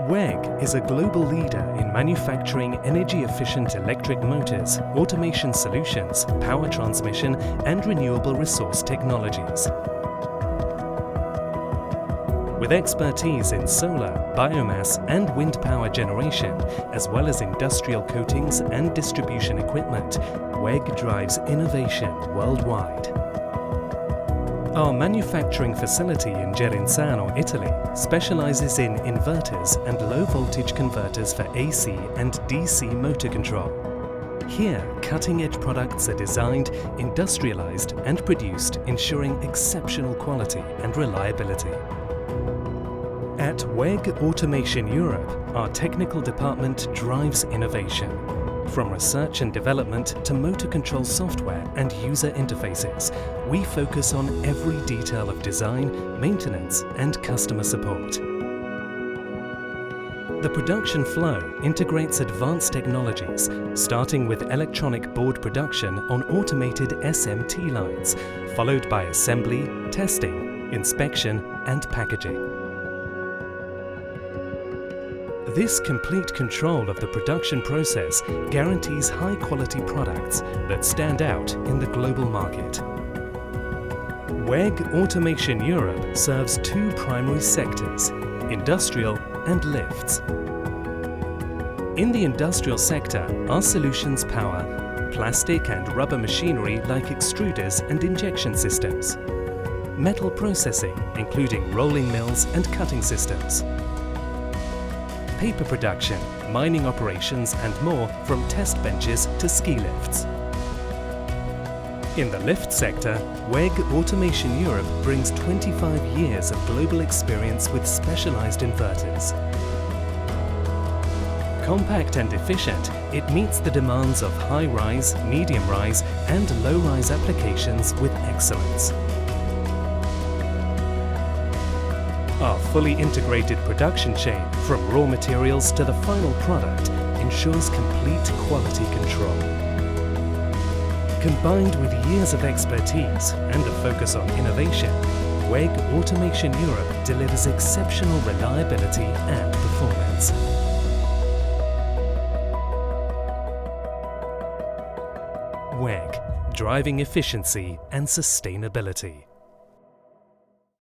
WEG is a global leader in manufacturing energy-efficient electric motors, automation solutions, power transmission and renewable resource technologies. With expertise in solar, biomass and wind power generation, as well as industrial coatings and distribution equipment, WEG drives innovation worldwide. Our manufacturing facility in Gerenzano, Italy, specializes in inverters and low-voltage converters for AC and DC motor control. Here, cutting-edge products are designed, industrialized and produced, ensuring exceptional quality and reliability. At WEG Automation Europe, our technical department drives innovation. From research and development to motor control software and user interfaces, we focus on every detail of design, maintenance and customer support. The production flow integrates advanced technologies, starting with electronic board production on automated SMT lines, followed by assembly, testing, inspection and packaging. This complete control of the production process guarantees high-quality products that stand out in the global market. WEG Automation Europe serves two primary sectors, industrial and lifts. In the industrial sector, our solutions power plastic and rubber machinery like extruders and injection systems, metal processing including rolling mills and cutting systems, paper production, mining operations and more from test benches to ski lifts. In the lift sector, WEG Automation Europe brings 25 years of global experience with specialized inverters. Compact and efficient, it meets the demands of high-rise, medium-rise and low-rise applications with excellence. Our fully integrated production chain, from raw materials to the final product, ensures complete quality control. Combined with years of expertise and a focus on innovation, WEG Automation Europe delivers exceptional reliability and performance. WEG, driving efficiency and sustainability.